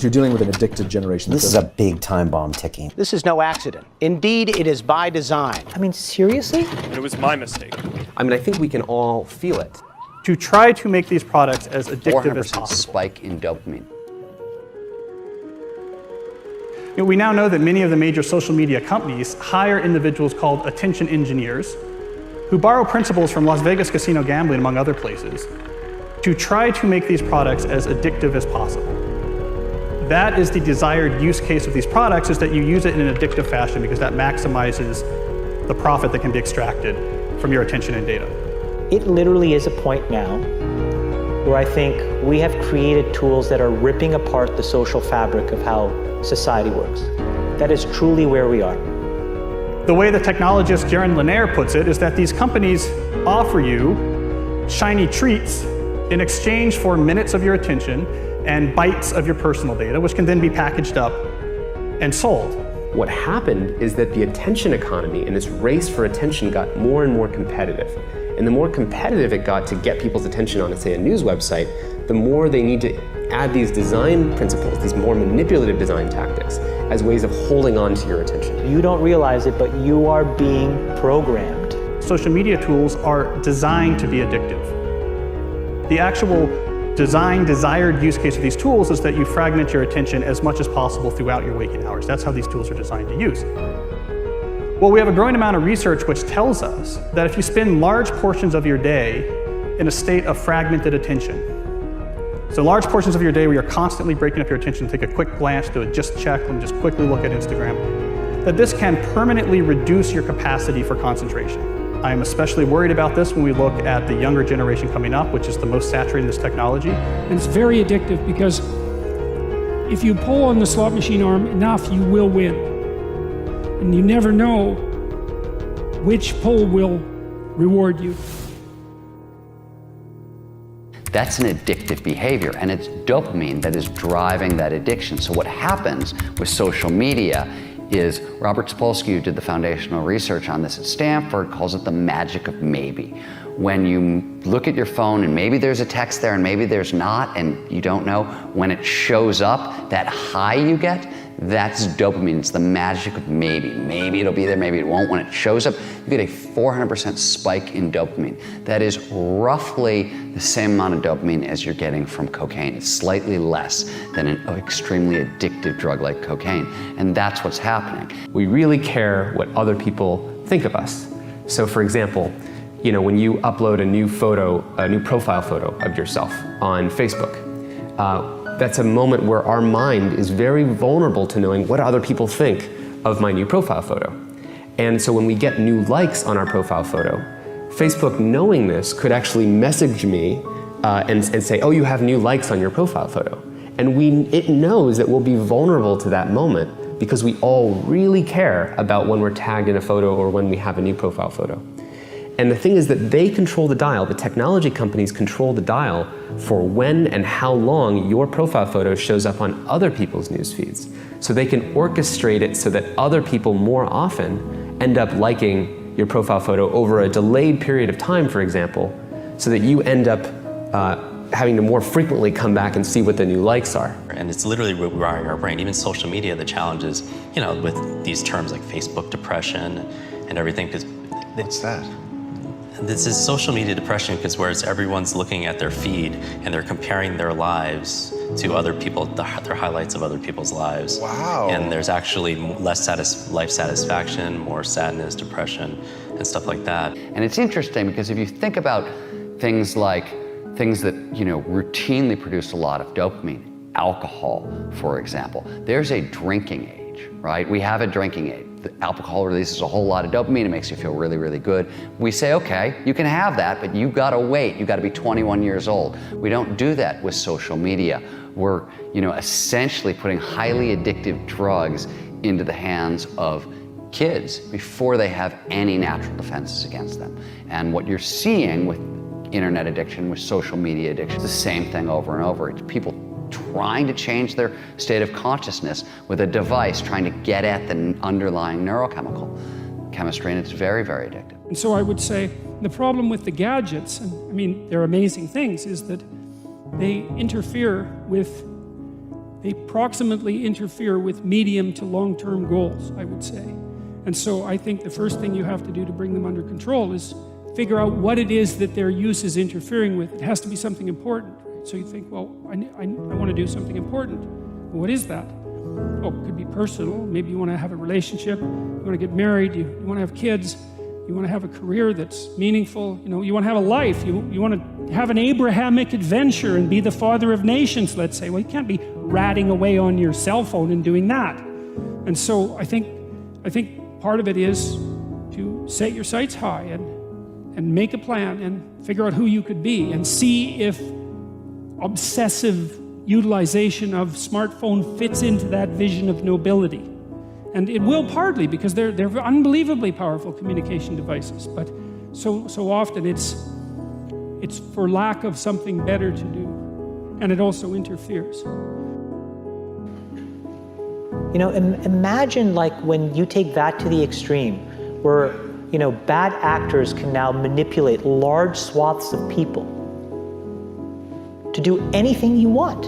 you're dealing with an addicted generation. This is a big time bomb ticking. This is no accident. Indeed, it is by design. I mean, seriously? It was my mistake. I mean, I think we can all feel it. To try to make these products as addictive as 400% possible. spike in dopamine. We now know that many of the major social media companies hire individuals called attention engineers who borrow principles from Las Vegas casino gambling, among other places, to try to make these products as addictive as possible. That is the desired use case of these products, is that you use it in an addictive fashion because that maximizes the profit that can be extracted from your attention and data. It literally is a point now where I think we have created tools that are ripping apart the social fabric of how society works. That is truly where we are. The way the technologist Jaron Lanier puts it is that these companies offer you shiny treats in exchange for minutes of your attention and bytes of your personal data, which can then be packaged up and sold. What happened is that the attention economy and this race for attention got more and more competitive. And the more competitive it got to get people's attention on, say, a news website, the more they need to add these design principles, these more manipulative design tactics, as ways of holding on to your attention. You don't realize it, but you are being programmed. Social media tools are designed to be addictive. The actual desired use case of these tools is that you fragment your attention as much as possible throughout your waking hours. That's how these tools are designed to use. Well, we have a growing amount of research which tells us that if you spend large portions of your day in a state of fragmented attention, so large portions of your day where you're constantly breaking up your attention, take a quick glance, do a just check, and just quickly look at Instagram, that this can permanently reduce your capacity for concentration. I am especially worried about this when we look at the younger generation coming up, which is the most saturated in this technology. And it's very addictive because if you pull on the slot machine arm enough, you will win. And you never know which pull will reward you. That's an addictive behavior, and it's dopamine that is driving that addiction. So what happens with social media is Robert Sapolsky, who did the foundational research on this at Stanford, calls it the magic of maybe. When you look at your phone and maybe there's a text there and maybe there's not, and you don't know, when it shows up, that high you get, that's dopamine. It's the magic of maybe. Maybe it'll be there, maybe it won't. When it shows up, you get a 400% spike in dopamine. That is roughly the same amount of dopamine as you're getting from cocaine. It's slightly less than an extremely addictive drug like cocaine. And that's what's happening. We really care what other people think of us. So for example, when you upload a new photo, a new profile photo of yourself on Facebook, that's a moment where our mind is very vulnerable to knowing what other people think of my new profile photo. And so when we get new likes on our profile photo, Facebook, knowing this, could actually message me and say, oh, you have new likes on your profile photo. And it knows that we'll be vulnerable to that moment because we all really care about when we're tagged in a photo or when we have a new profile photo. And the thing is that they control the dial, the technology companies control the dial for when and how long your profile photo shows up on other people's news feeds. So they can orchestrate it so that other people more often end up liking your profile photo over a delayed period of time, for example, so that you end up having to more frequently come back and see what the new likes are. And it's literally rewiring our brain. Even social media, the challenge is, with these terms like Facebook depression and everything. What's that? This is social media depression because whereas everyone's looking at their feed and they're comparing their lives to other people, their highlights of other people's lives. Wow. And there's actually less life satisfaction, more sadness, depression, and stuff like that. And it's interesting because if you think about things that routinely produce a lot of dopamine, alcohol, for example, there's a drinking age, right? We have a drinking age. The alcohol releases a whole lot of dopamine. It makes you feel really, really good. We say, okay, you can have that, but you gotta wait. You gotta be 21 years old. We don't do that with social media. We're, essentially putting highly addictive drugs into the hands of kids before they have any natural defenses against them. And what you're seeing with internet addiction, with social media addiction, it's the same thing over and over. It's people trying to change their state of consciousness with a device, trying to get at the underlying neurochemical chemistry, and it's very, very addictive. And so I would say the problem with the gadgets, and they're amazing things, is that they interfere with they proximately interfere with medium to long-term goals, I would say. And so I think the first thing you have to do to bring them under control is figure out what it is that their use is interfering with. It has to be something important. Right? So you think, well, I want to do something important. Well, what is that? Oh, it could be personal. Maybe you want to have a relationship. You want to get married. You want to have kids. You want to have a career that's meaningful. You want to have a life. You want to have an Abrahamic adventure and be the father of nations, let's say. Well, you can't be ratting away on your cell phone and doing that. And so I think part of it is to set your sights high and make a plan and figure out who you could be and see if obsessive utilization of smartphone fits into that vision of nobility. And it will partly, because they're unbelievably powerful communication devices, but so often it's for lack of something better to do, and it also interferes. Imagine like when you take that to the extreme, where bad actors can now manipulate large swaths of people to do anything you want.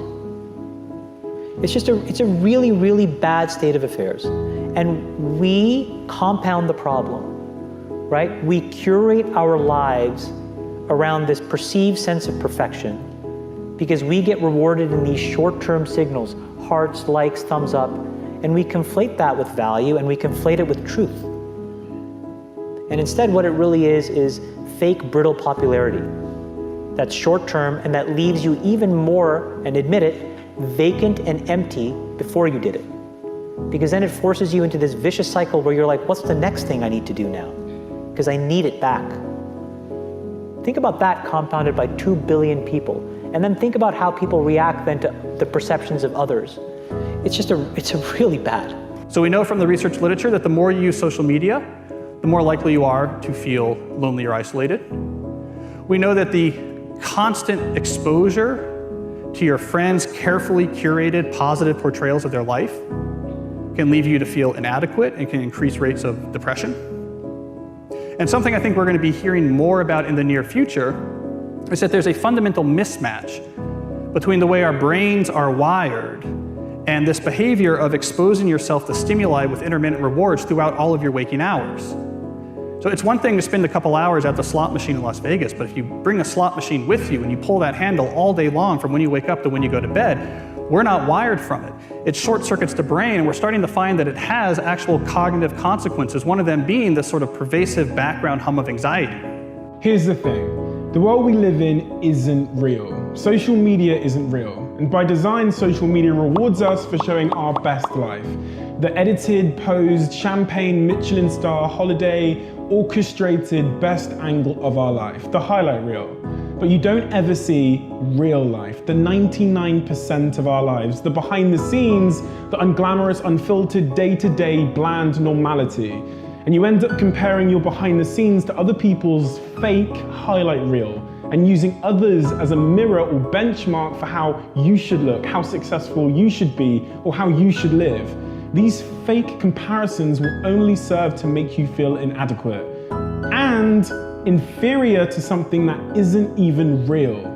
It's a really, really bad state of affairs. And we compound the problem, right? We curate our lives around this perceived sense of perfection because we get rewarded in these short-term signals, hearts, likes, thumbs up, and we conflate that with value and we conflate it with truth. And instead what it really is fake, brittle popularity that's short-term and that leaves you even more, and admit it, vacant and empty before you did it. Because then it forces you into this vicious cycle where you're like, what's the next thing I need to do now? Because I need it back. Think about that compounded by 2 billion people. And then think about how people react then to the perceptions of others. It's really bad. So we know from the research literature that the more you use social media, the more likely you are to feel lonely or isolated. We know that the constant exposure to your friends' carefully curated positive portrayals of their life can leave you to feel inadequate and can increase rates of depression. And something I think we're going to be hearing more about in the near future is that there's a fundamental mismatch between the way our brains are wired and this behavior of exposing yourself to stimuli with intermittent rewards throughout all of your waking hours. So it's one thing to spend a couple hours at the slot machine in Las Vegas, but if you bring a slot machine with you and you pull that handle all day long from when you wake up to when you go to bed, we're not wired from it. It short circuits the brain, and we're starting to find that it has actual cognitive consequences, one of them being this sort of pervasive background hum of anxiety. Here's the thing. The world we live in isn't real. Social media isn't real. And by design, social media rewards us for showing our best life. The edited, posed, champagne, Michelin star, holiday, orchestrated best angle of our life, the highlight reel. But you don't ever see real life, the 99% of our lives, the behind the scenes, the unglamorous, unfiltered, day-to-day, bland normality. And you end up comparing your behind the scenes to other people's fake highlight reel and using others as a mirror or benchmark for how you should look, how successful you should be, or how you should live. These fake comparisons will only serve to make you feel inadequate and inferior to something that isn't even real.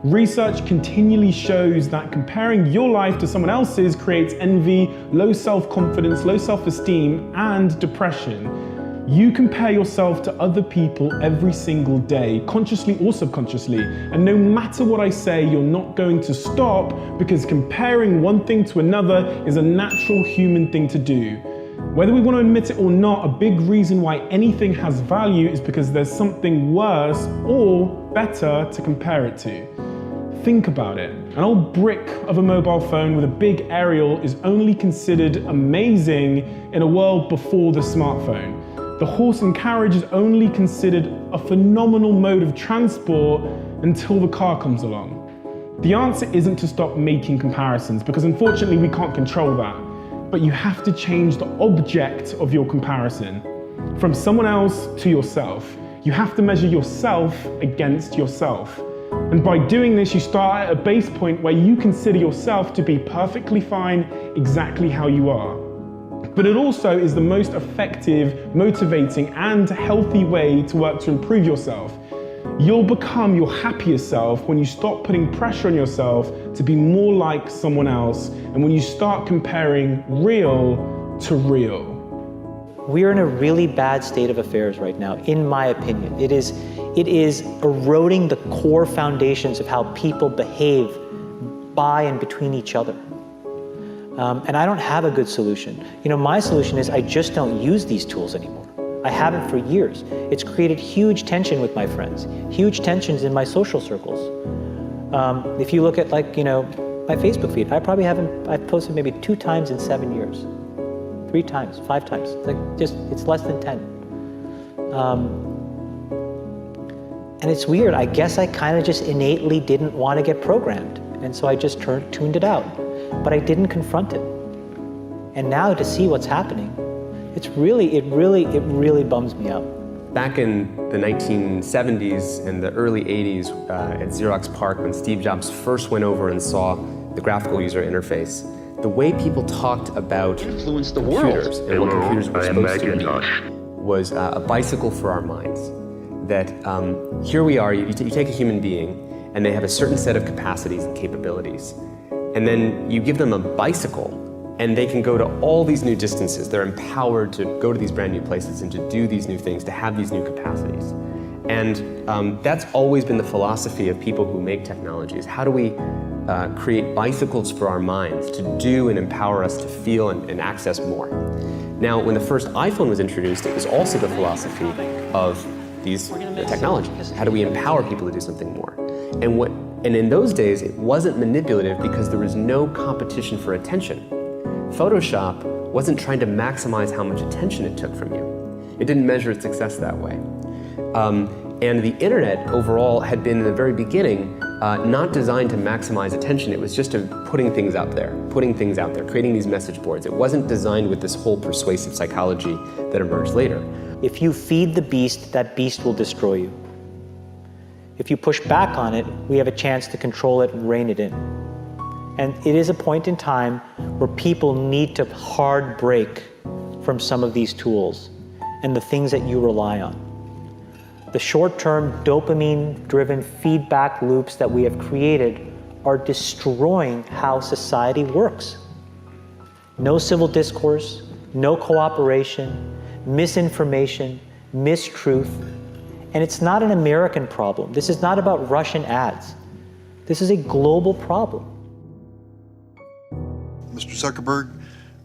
Research continually shows that comparing your life to someone else's creates envy, low self-confidence, low self-esteem, and depression. You compare yourself to other people every single day, consciously or subconsciously, and no matter what I say, you're not going to stop because comparing one thing to another is a natural human thing to do. Whether we want to admit it or not, a big reason why anything has value is because there's something worse or better to compare it to. Think about it. An old brick of a mobile phone with a big aerial is only considered amazing in a world before the smartphone. The horse and carriage is only considered a phenomenal mode of transport until the car comes along. The answer isn't to stop making comparisons, because unfortunately we can't control that. But you have to change the object of your comparison from someone else to yourself. You have to measure yourself against yourself. And by doing this, you start at a base point where you consider yourself to be perfectly fine exactly how you are. But it also is the most effective, motivating, and healthy way to work to improve yourself. You'll become your happier self when you stop putting pressure on yourself to be more like someone else, and when you start comparing real to real. We're in a really bad state of affairs right now, in my opinion. It is eroding the core foundations of how people behave by and between each other. And I don't have a good solution. You know, my solution is I just don't use these tools anymore. I haven't for years. It's created huge tension with my friends, huge tensions in my social circles. If you look at, like, you know, my Facebook feed, I've posted maybe 2 times in 7 years. 3 times, 5 times. It's less than 10. And it's weird. I guess I kind of just innately didn't want to get programmed. And so I just tuned it out. But I didn't confront it. And now to see what's happening, it really bums me out. Back in the 1970s and the early 80s at Xerox PARC, when Steve Jobs first went over and saw the graphical user interface, the way people talked about computers and what computers were supposed to be was a bicycle for our minds. That here we are, you take a human being and they have a certain set of capacities and capabilities. And then you give them a bicycle and they can go to all these new distances. They're empowered to go to these brand new places and to do these new things, to have these new capacities. And that's always been the philosophy of people who make technologies. How do we create bicycles for our minds to do and empower us to feel and access more? Now, when the first iPhone was introduced, it was also the philosophy of these technologies. How do we empower people to do something more? And in those days, it wasn't manipulative because there was no competition for attention. Photoshop wasn't trying to maximize how much attention it took from you. It didn't measure its success that way. And the internet overall had been in the very beginning not designed to maximize attention. It was just putting things out there, creating these message boards. It wasn't designed with this whole persuasive psychology that emerged later. If you feed the beast, that beast will destroy you. If you push back on it, we have a chance to control it and rein it in. And it is a point in time where people need to hard break from some of these tools and the things that you rely on. The short-term dopamine-driven feedback loops that we have created are destroying how society works. No civil discourse, no cooperation, misinformation, mistruth. And it's not an American problem. This is not about Russian ads. This is a global problem. Mr. Zuckerberg,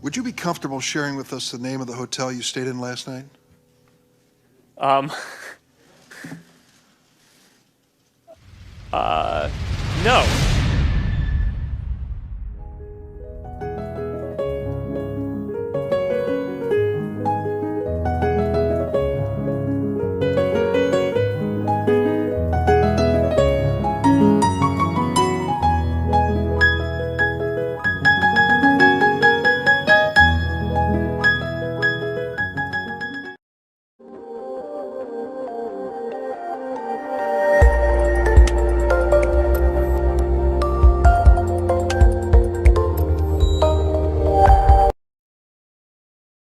would you be comfortable sharing with us the name of the hotel you stayed in last night? No.